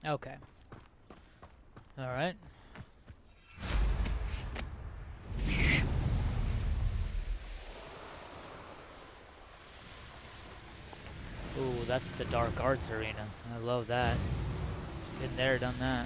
Okay. Alright. Ooh, that's the Dark Arts Arena. I love that. Been there, done that.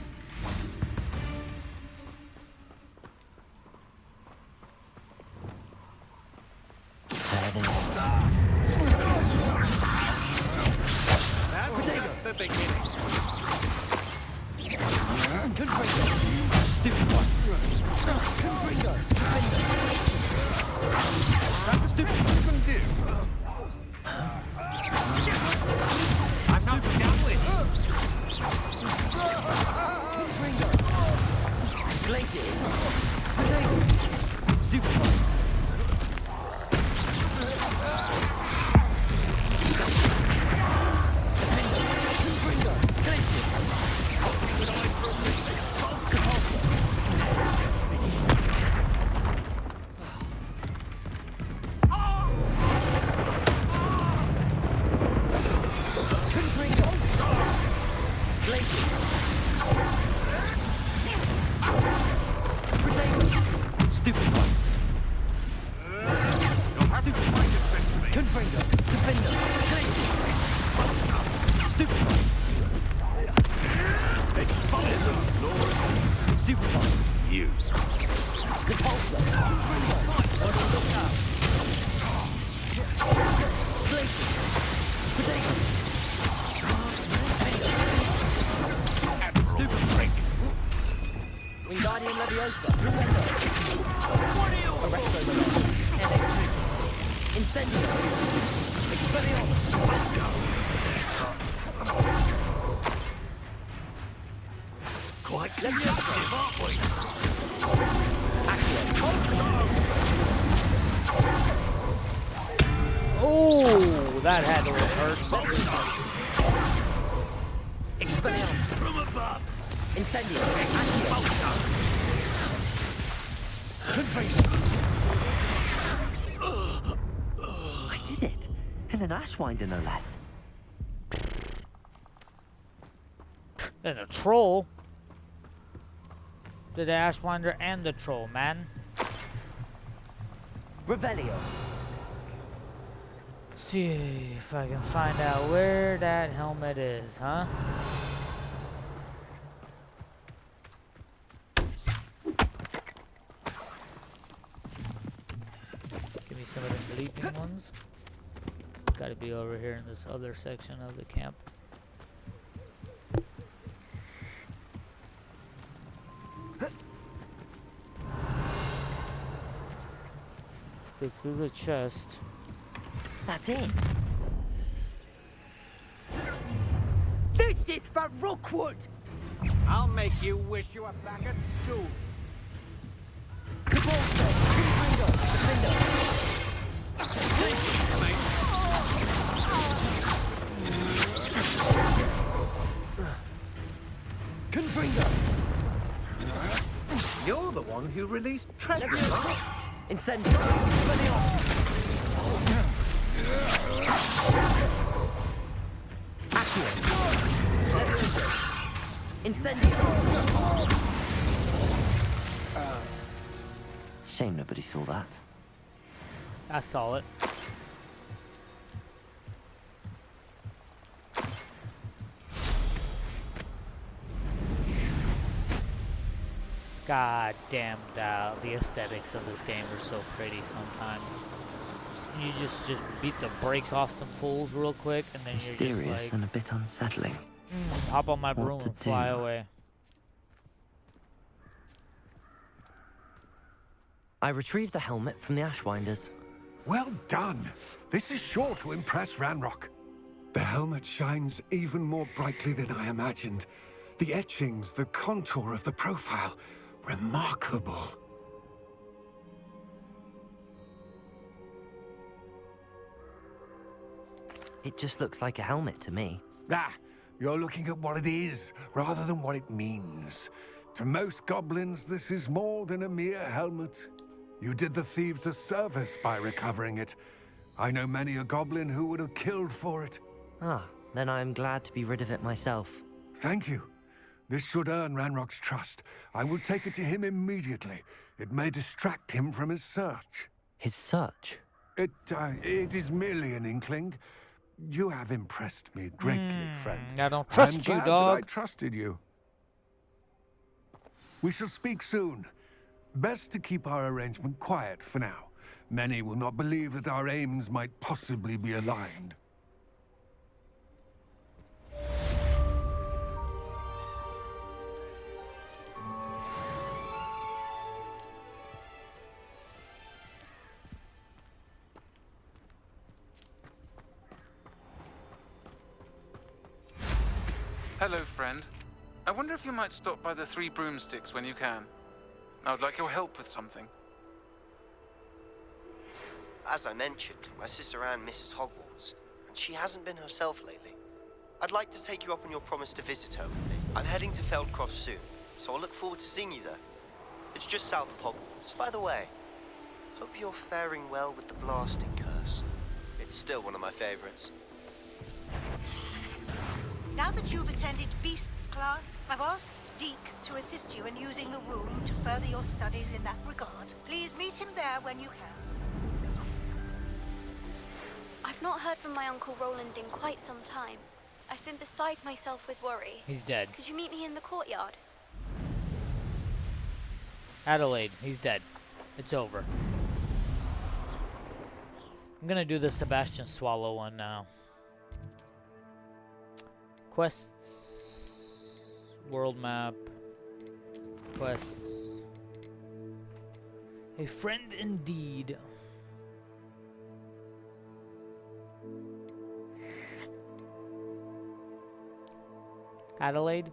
Oh, that had to hurt. Expelliarmus. From above. Incendio. I did it. And an Ashwinder, no less. And a troll? The Ashwinder and the troll, man. Revelio. See if I can find out where that helmet is, huh? Give me some of the leaping ones. Gotta be over here in this other section of the camp. This is a chest. That's it. This is for Rookwood. I'll make you wish you were back at school. You're the one who released Trevor. Incendio. Incendio. Shame nobody saw that. I saw it. God damn, the aesthetics of this game are so pretty sometimes. You just beat the brakes off some fools real quick, and then you're Mysterious just like, and a bit unsettling. hop on my broom and fly away. I retrieved the helmet from the Ashwinders. Well done. This is sure to impress Ranrock. The helmet shines even more brightly than I imagined. The etchings, the contour of the profile, remarkable. It just looks like a helmet to me. Ah, you're looking at what it is, rather than what it means. To most goblins, this is more than a mere helmet. You did the thieves a service by recovering it. I know many a goblin who would have killed for it. Ah, then I'm glad to be rid of it myself. Thank you. This should earn Ranrock's trust. I will take it to him immediately. It may distract him from his search. His search? It is merely an inkling. You have impressed me greatly, friend. I don't trust I'm you, glad dog. that I trusted you. We shall speak soon. Best to keep our arrangement quiet for now. Many will not believe that our aims might possibly be aligned. Hello, friend. I wonder if you might stop by the Three Broomsticks when you can. I would like your help with something. As I mentioned, my sister Anne misses Hogwarts, and she hasn't been herself lately. I'd like to take you up on your promise to visit her with me. I'm heading to Feldcroft soon, so I'll look forward to seeing you there. It's just south of Hogwarts. By the way, hope you're faring well with the blasting curse. It's still one of my favorites. Now that you've attended Beasts class, I've asked Deke to assist you in using the room to further your studies in that regard. Please meet him there when you can. I've not heard from my Uncle Roland in quite some time. I've been beside myself with worry. He's dead. Could you meet me in the courtyard? Adelaide, he's dead. It's over. I'm gonna do the Sebastian Swallow one now. Quests, world map, quests. A friend indeed. Adelaide.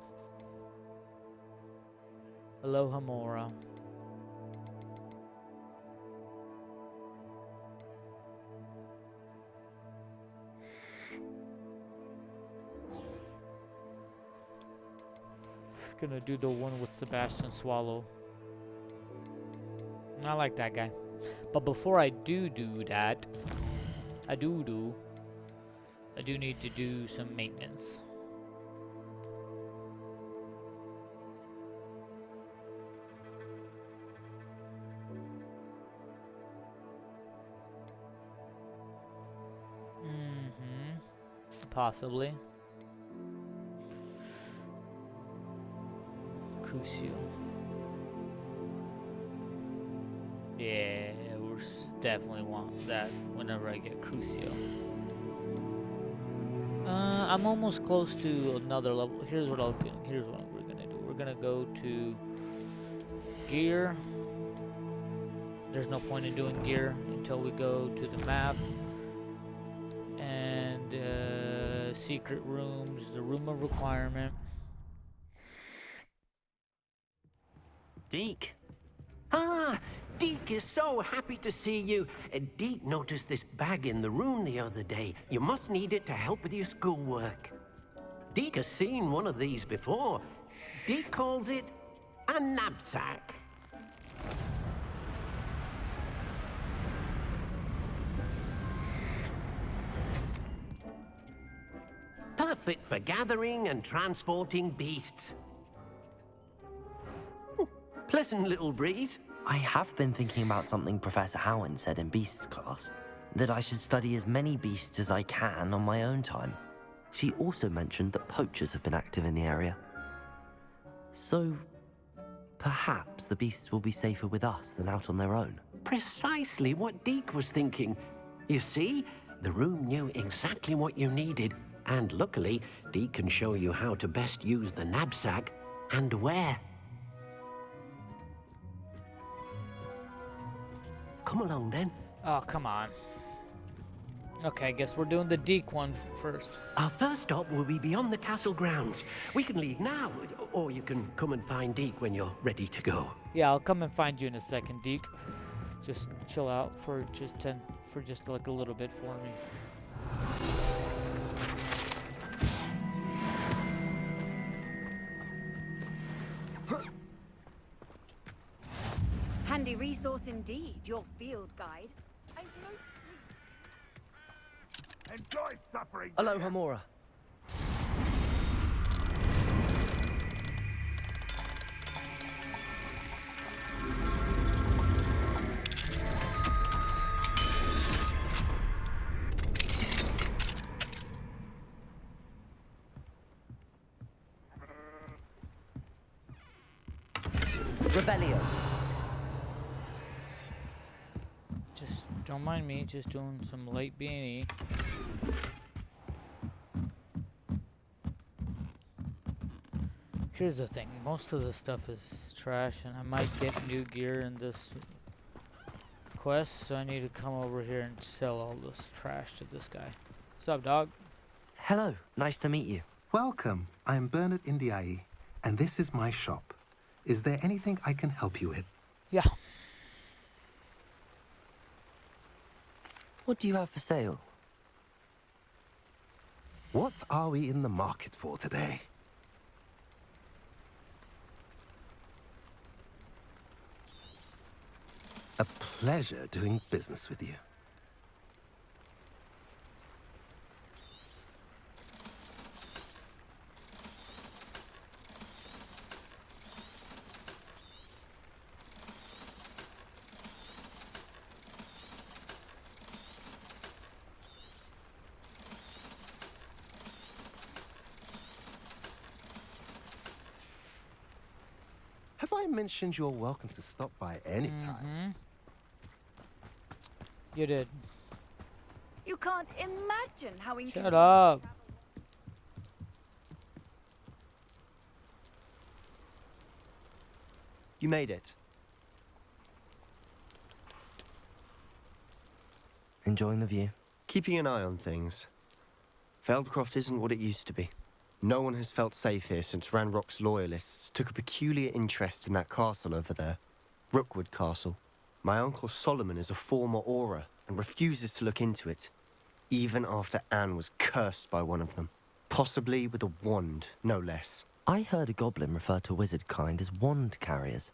Aloha Mora. Gonna do the one with Sebastian Swallow. I like that guy. But before I do that, I do need to do some maintenance. Possibly. Crucio. Yeah, we're definitely want that whenever I get Crucio. I'm almost close to another level. Here's what we're gonna do. We're gonna go to gear. There's no point in doing gear until we go to the map and secret rooms, the room of requirement. Deke. Ah, Deke is so happy to see you. Deke noticed this bag in the room the other day. You must need it to help with your schoolwork. Deke has seen one of these before. Deke calls it a knapsack. Perfect for gathering and transporting beasts. Pleasant little breeze. I have been thinking about something Professor Howard said in Beasts class, that I should study as many beasts as I can on my own time. She also mentioned that poachers have been active in the area. So, perhaps the beasts will be safer with us than out on their own. Precisely what Deke was thinking. You see, the room knew exactly what you needed, and luckily, Deke can show you how to best use the knapsack and where. Come along, then. Oh, come on. Okay, I guess we're doing the Deke one first. Our first stop will be beyond the castle grounds. We can leave now, or you can come and find Deke when you're ready to go. Yeah, I'll come and find you in a second, Deke. Just chill out for just like a little bit for me. Handy resource indeed, your field guide. Enjoy suffering. Aloha Mora. Revelio. Just don't mind me, just doing some late B&E. Here's the thing, most of the stuff is trash and I might get new gear in this quest, so I need to come over here and sell all this trash to this guy. What's up, dog? Hello, nice to meet you. Welcome. I'm Bernard Indiai, and this is my shop. Is there anything I can help you with? Yeah. What do you have for sale? What are we in the market for today? A pleasure doing business with you. Have I mentioned you're welcome to stop by any time? You did. You can't imagine how Shut inconvenient. up. You made it. Enjoying the view? Keeping an eye on things. Feldcroft isn't what it used to be. No one has felt safe here since Ranrock's loyalists took a peculiar interest in that castle over there. Rookwood Castle. My uncle Solomon is a former Auror and refuses to look into it, even after Anne was cursed by one of them. Possibly with a wand, no less. I heard a goblin refer to wizard kind as wand carriers.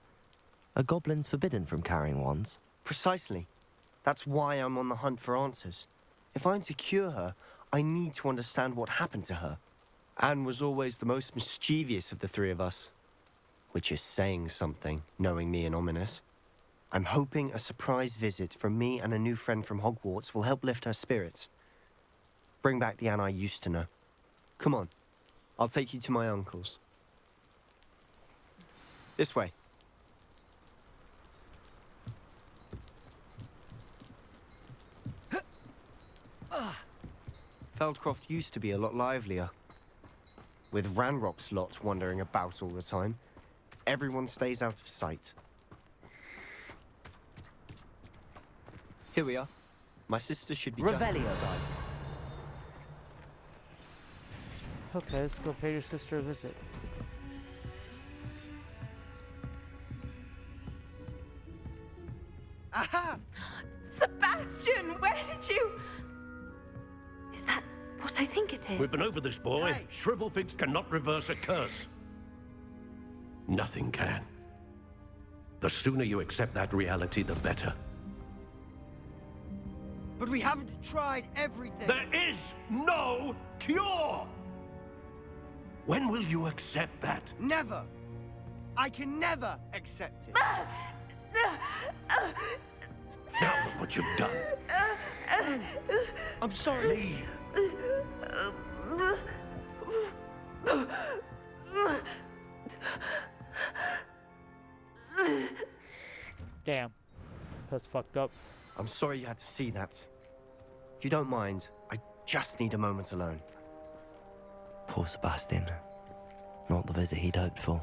Are goblins forbidden from carrying wands? Precisely. That's why I'm on the hunt for answers. If I'm to cure her, I need to understand what happened to her. Anne was always the most mischievous of the three of us. Which is saying something, knowing me and Ominous. I'm hoping a surprise visit from me and a new friend from Hogwarts will help lift her spirits. Bring back the Anne I used to know. Come on, I'll take you to my uncle's. This way. Feldcroft used to be a lot livelier. With Ranrock's lot wandering about all the time, everyone stays out of sight. Here we are. My sister should be just Revelio. inside. Okay, let's go pay your sister a visit. Aha! Sebastian, where did you... Is that what I think it is? We've been over this, boy. Hey. Shrivelfigs cannot reverse a curse. Nothing can. The sooner you accept that reality, the better. But we haven't tried everything. There is no cure! When will you accept that? Never. I can never accept it. Now look what you've done. I'm sorry. Leave. Damn. That's fucked up. I'm sorry you had to see that. If you don't mind, I just need a moment alone. Poor Sebastian. Not the visit he'd hoped for.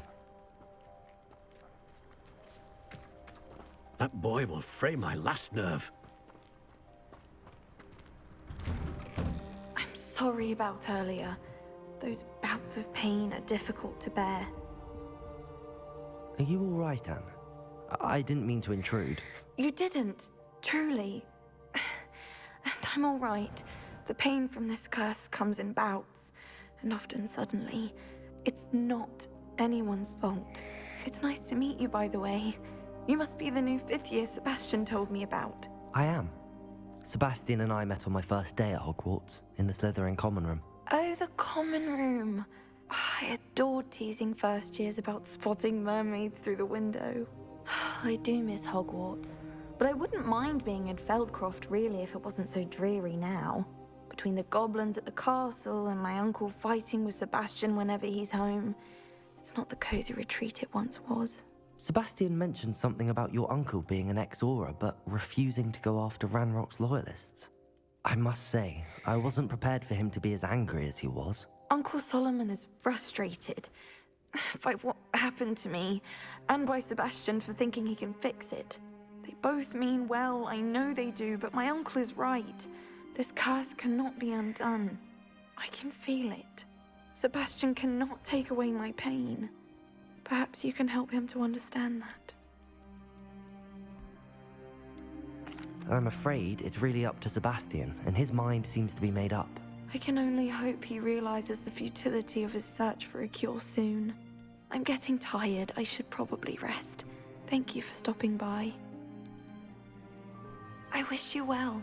That boy will fray my last nerve. I'm sorry about earlier. Those bouts of pain are difficult to bear. Are you all right, Anne? I didn't mean to intrude. You didn't, truly. And I'm all right. The pain from this curse comes in bouts, and often suddenly. It's not anyone's fault. It's nice to meet you, by the way. You must be the new 5th year Sebastian told me about. I am. Sebastian and I met on my first day at Hogwarts, in the Slytherin common room. Oh, the common room. I adored teasing first years about spotting mermaids through the window. I do miss Hogwarts, but I wouldn't mind being in Feldcroft really if it wasn't so dreary now. Between the goblins at the castle and my uncle fighting with Sebastian whenever he's home, it's not the cozy retreat it once was. Sebastian mentioned something about your uncle being an ex-Auror, but refusing to go after Ranrock's loyalists. I must say, I wasn't prepared for him to be as angry as he was. Uncle Solomon is frustrated by what happened to me, and by Sebastian for thinking he can fix it. They both mean well, I know they do, but my uncle is right. This curse cannot be undone. I can feel it. Sebastian cannot take away my pain. Perhaps you can help him to understand that. I'm afraid it's really up to Sebastian, and his mind seems to be made up. I can only hope he realizes the futility of his search for a cure soon. I'm getting tired. I should probably rest. Thank you for stopping by. I wish you well.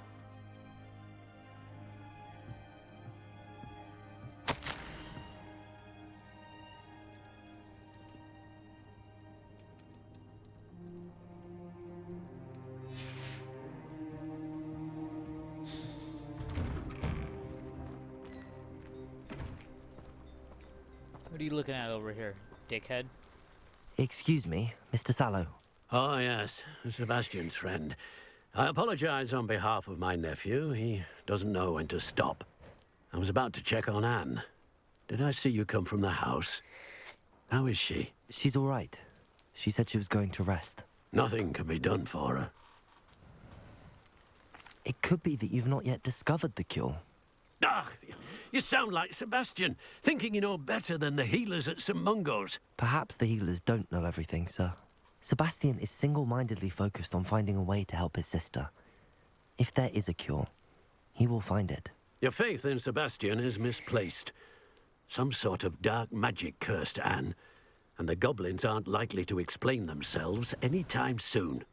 What are you looking at over here, dickhead? Excuse me, Mr. Sallow. Oh, yes, Sebastian's friend. I apologize on behalf of my nephew. He doesn't know when to stop. I was about to check on Anne. Did I see you come from the house? How is she? She's all right. She said she was going to rest. Nothing can be done for her. It could be that you've not yet discovered the cure. Ah, you sound like Sebastian, thinking you know better than the healers at St. Mungo's. Perhaps the healers don't know everything, sir. Sebastian is single-mindedly focused on finding a way to help his sister. If there is a cure, he will find it. Your faith in Sebastian is misplaced. Some sort of dark magic cursed Anne, and the goblins aren't likely to explain themselves anytime soon.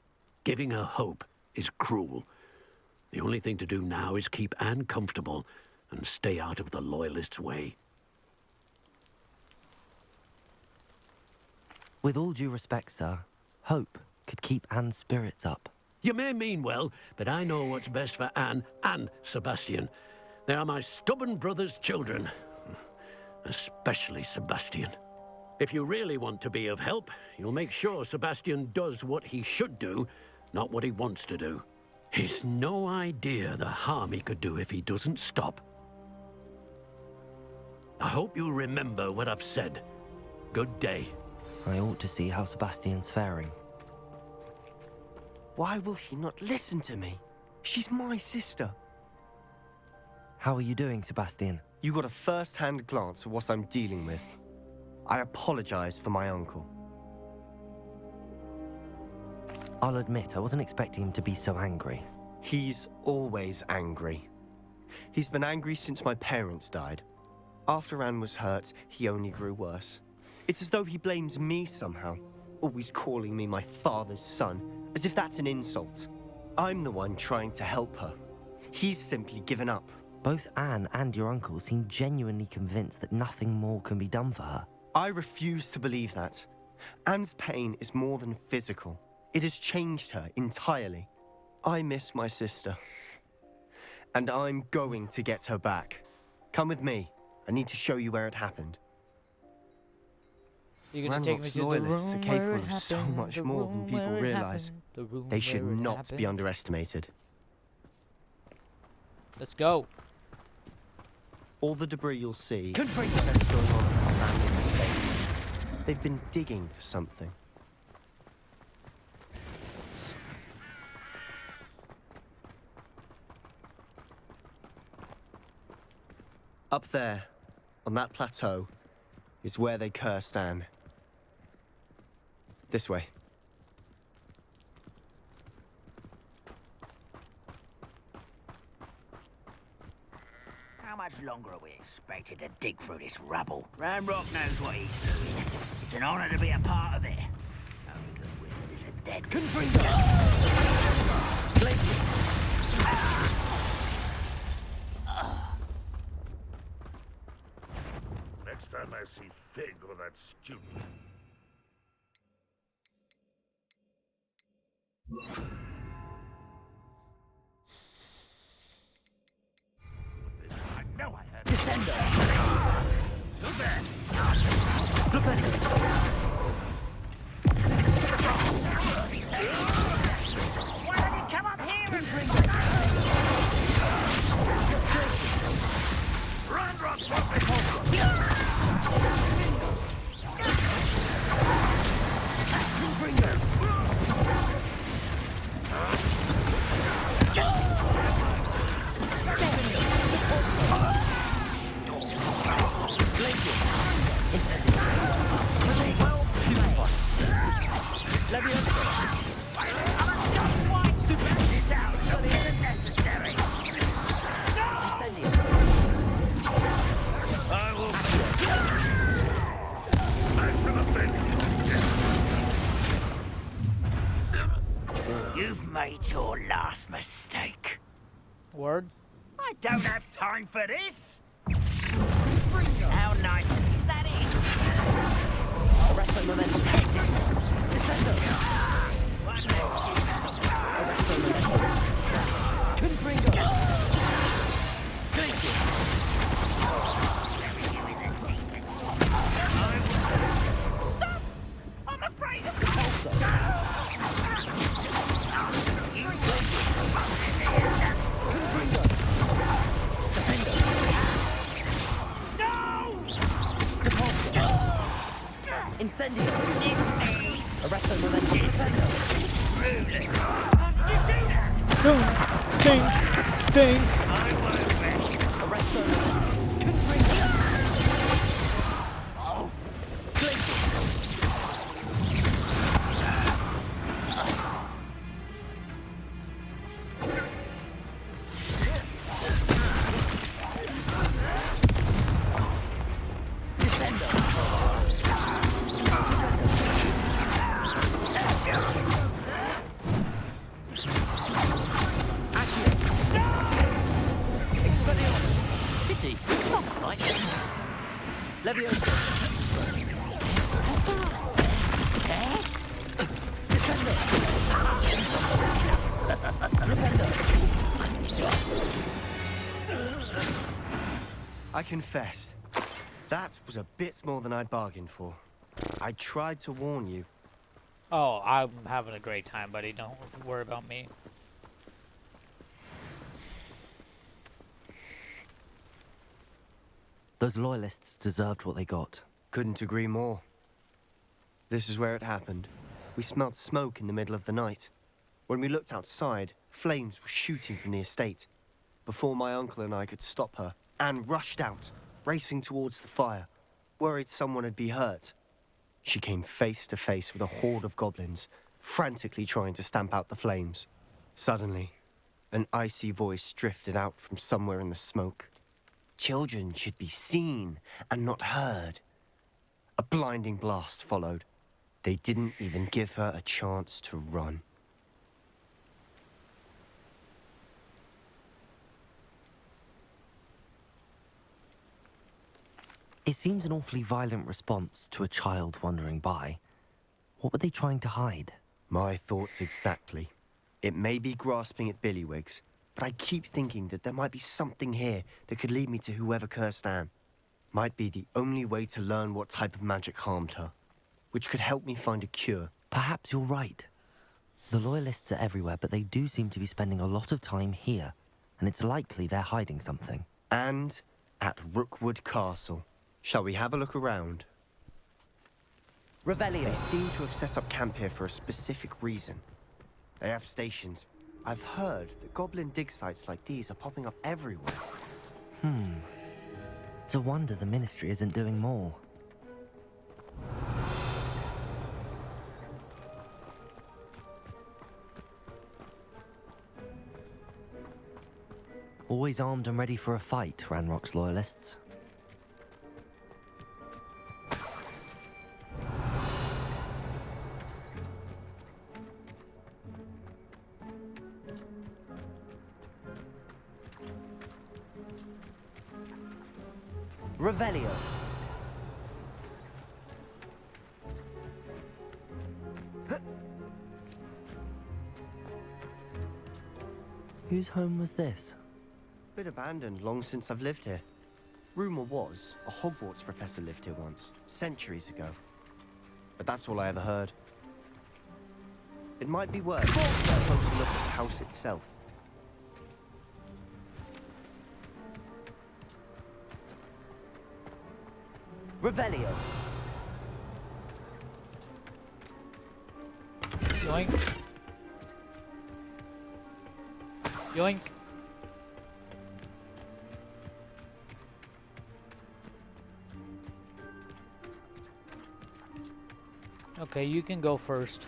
Giving her hope is cruel. The only thing to do now is keep Anne comfortable and stay out of the Loyalists' way. With all due respect, sir, hope could keep Anne's spirits up. You may mean well, but I know what's best for Anne and Sebastian. They are my stubborn brother's children. Especially Sebastian. If you really want to be of help, you'll make sure Sebastian does what he should do, not what he wants to do. He's no idea the harm he could do if he doesn't stop. I hope you'll remember what I've said. Good day. I ought to see how Sebastian's faring. Why will he not listen to me? She's my sister. How are you doing, Sebastian? You got a first-hand glance at what I'm dealing with. I apologize for my uncle. I'll admit, I wasn't expecting him to be so angry. He's always angry. He's been angry since my parents died. After Anne was hurt, he only grew worse. It's as though he blames me somehow, always calling me my father's son, as if that's an insult. I'm the one trying to help her. He's simply given up. Both Anne and your uncle seem genuinely convinced that nothing more can be done for her. I refuse to believe that. Anne's pain is more than physical. It has changed her entirely. I miss my sister. And I'm going to get her back. Come with me. I need to show you where it happened. You're gonna take me Ranrock's to the loyalists are room capable where it of so happened, much the more than room people where it realize. happened, the room They should where it not be happened. underestimated. Let's go. All the debris you'll see represents going on at the random estate. They've been digging for something. Up there, on that plateau, is where they cursed Anne. This way. How much longer are we expected to dig through this rubble? Ranrock knows what he's doing. It's an honor to be a part of it. Only good wizard is a dead confringo. Next time I see Fig or that student. I know I had Descender! Look there! Look at it! You've made your last mistake. Word? I don't have time for this. How nice is that it? Arrest the momentum. Descendo. Arrest the momentum. Confringo. Glacier. Stop! I'm afraid of Incendio! Arrest the momentum. Ding! Ding! Ding! Arrest the momentum. Confringo! Glacier! I confess, that was a bit more than I'd bargained for. I tried to warn you. Oh, I'm having a great time, buddy. Don't worry about me. Those loyalists deserved what they got. Couldn't agree more. This is where it happened. We smelled smoke in the middle of the night. When we looked outside, flames were shooting from the estate. Before my uncle and I could stop her, Anne rushed out, racing towards the fire, worried someone had been hurt. She came face to face with a horde of goblins, frantically trying to stamp out the flames. Suddenly, an icy voice drifted out from somewhere in the smoke. Children should be seen and not heard. A blinding blast followed. They didn't even give her a chance to run. It seems an awfully violent response to a child wandering by. What were they trying to hide? My thoughts exactly. It may be grasping at Billywigs, but I keep thinking that there might be something here that could lead me to whoever cursed Anne. Might be the only way to learn what type of magic harmed her, which could help me find a cure. Perhaps you're right. The loyalists are everywhere, but they do seem to be spending a lot of time here, and it's likely they're hiding something. And at Rookwood Castle. Shall we have a look around? Revelio. They seem to have set up camp here for a specific reason. They have stations. I've heard that goblin dig sites like these are popping up everywhere. It's a wonder the Ministry isn't doing more. Always armed and ready for a fight, Ranrock's loyalists. Revelio. Whose home was this? Been abandoned long since I've lived here. Rumor was a Hogwarts professor lived here once, centuries ago. But that's all I ever heard. It might be worth a closer look at the house itself. Revelio. Yoink. Yoink. Okay, you can go first.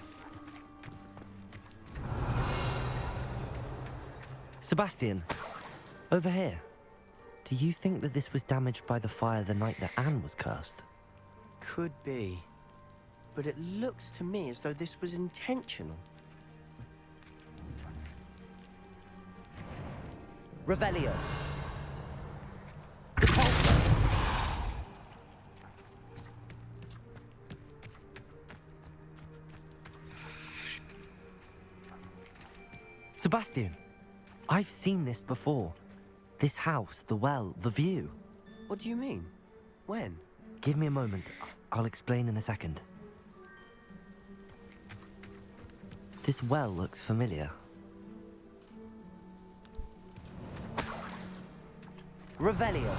Sebastian, over here. Do you think that this was damaged by the fire the night that Anne was cursed? Could be. But it looks to me as though this was intentional. Revelio. Sebastian, I've seen this before. This house, the well, the view. What do you mean? When? Give me a moment. I'll explain in a second. This well looks familiar. Revelio.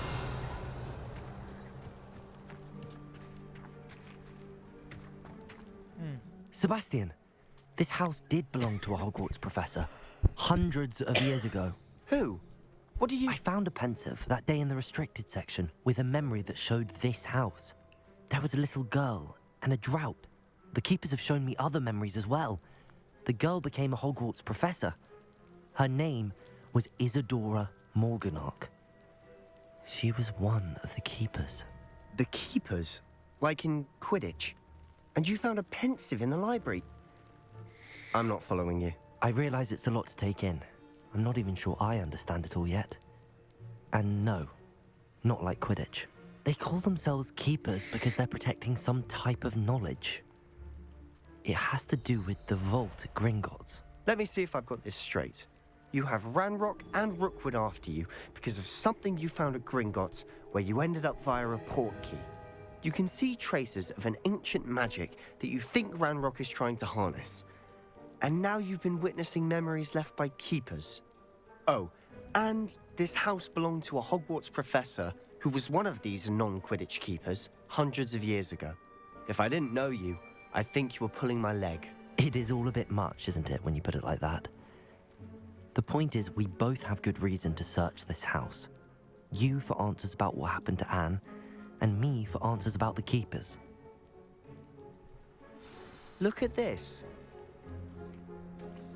Sebastian, this house did belong to a Hogwarts professor. Hundreds of years ago. Who? What do you... I found a pensive that day in the restricted section with a memory that showed this house. There was a little girl and a drought. The keepers have shown me other memories as well. The girl became a Hogwarts professor. Her name was Isadora Morganach. She was one of the keepers. The keepers? Like in Quidditch? And you found a pensive in the library? I'm not following you. I realize it's a lot to take in. I'm not even sure I understand it all yet. And no, not like Quidditch. They call themselves keepers because they're protecting some type of knowledge. It has to do with the vault at Gringotts. Let me see if I've got this straight. You have Ranrock and Rookwood after you because of something you found at Gringotts where you ended up via a portkey. You can see traces of an ancient magic that you think Ranrock is trying to harness. And now you've been witnessing memories left by keepers. Oh, and this house belonged to a Hogwarts professor who was one of these non-Quidditch keepers hundreds of years ago. If I didn't know you, I'd think you were pulling my leg. It is all a bit much, isn't it, when you put it like that? The point is, we both have good reason to search this house. You for answers about what happened to Anne, and me for answers about the keepers. Look at this.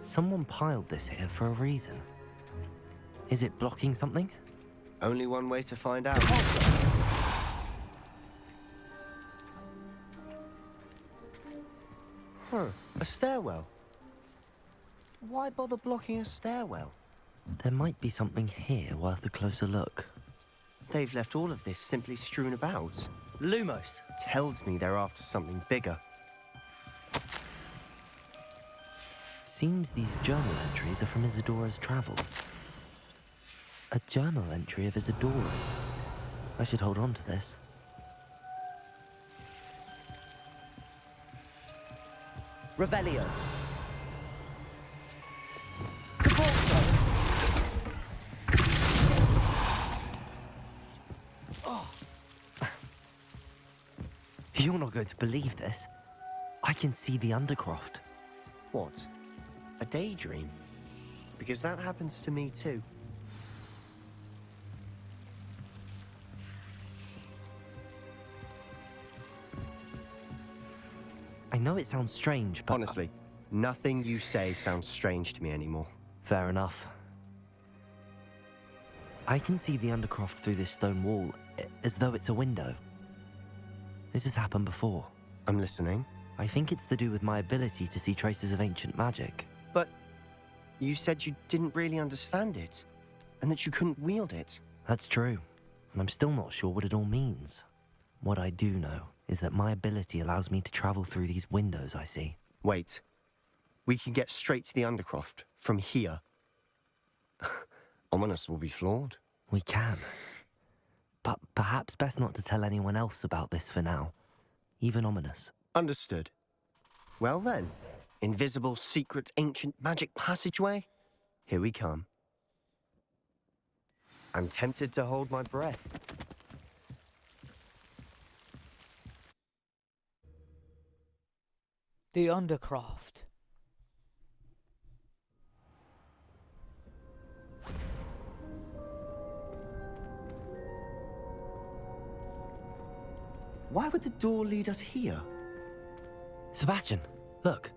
Someone piled this here for a reason. Is it blocking something? Only one way to find out. Huh, a stairwell. Why bother blocking a stairwell? There might be something here worth a closer look. They've left all of this simply strewn about. Lumos! Tells me they're after something bigger. Seems these journal entries are from Isadora's travels. A journal entry of Isadora's. I should hold on to this. Revelio. You're not going to believe this. I can see the Undercroft. What? A daydream? Because that happens to me too. I know it sounds strange, but... Honestly, nothing you say sounds strange to me anymore. Fair enough. I can see the Undercroft through this stone wall, as though it's a window. This has happened before. I'm listening. I think it's to do with my ability to see traces of ancient magic. But you said you didn't really understand it, and that you couldn't wield it. That's true, and I'm still not sure what it all means. What I do know is that my ability allows me to travel through these windows I see. Wait. We can get straight to the Undercroft from here. Ominous will be floored. We can. But perhaps best not to tell anyone else about this for now. Even Ominous. Understood. Well then, invisible, secret, ancient magic passageway? Here we come. I'm tempted to hold my breath. The Undercroft. Why would the door lead us here? Sebastian, look.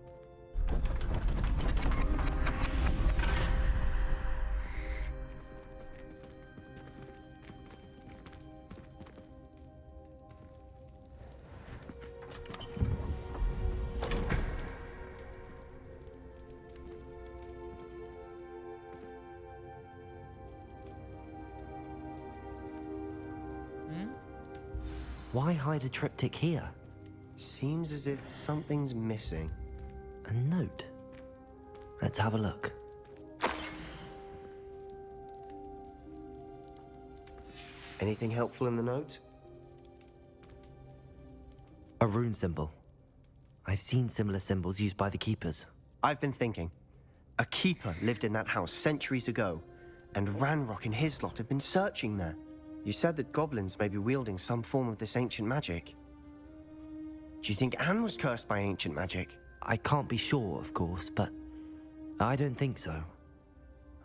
Why hide a triptych here? Seems as if something's missing. A note. Let's have a look. Anything helpful in the note? A rune symbol. I've seen similar symbols used by the keepers. I've been thinking. A keeper lived in that house centuries ago, and Ranrock and his lot have been searching there. You said that goblins may be wielding some form of this ancient magic. Do you think Anne was cursed by ancient magic? I can't be sure, of course, but I don't think so.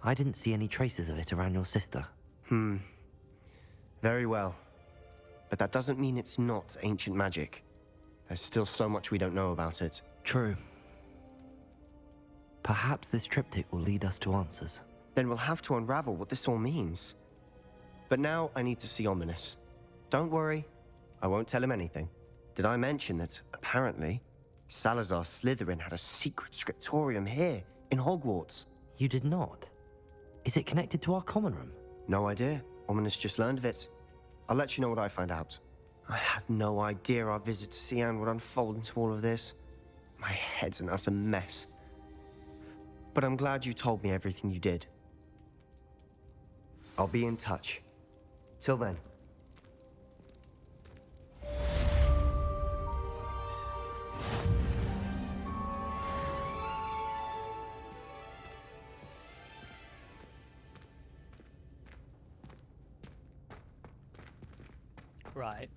I didn't see any traces of it around your sister. Very well. But that doesn't mean it's not ancient magic. There's still so much we don't know about it. True. Perhaps this triptych will lead us to answers. Then we'll have to unravel what this all means. But now I need to see Ominous. Don't worry, I won't tell him anything. Did I mention that, apparently, Salazar Slytherin had a secret scriptorium here, in Hogwarts? You did not? Is it connected to our common room? No idea. Ominous just learned of it. I'll let you know what I find out. I had no idea our visit to Cian would unfold into all of this. My head's an utter mess. But I'm glad you told me everything you did. I'll be in touch. Till then. Right.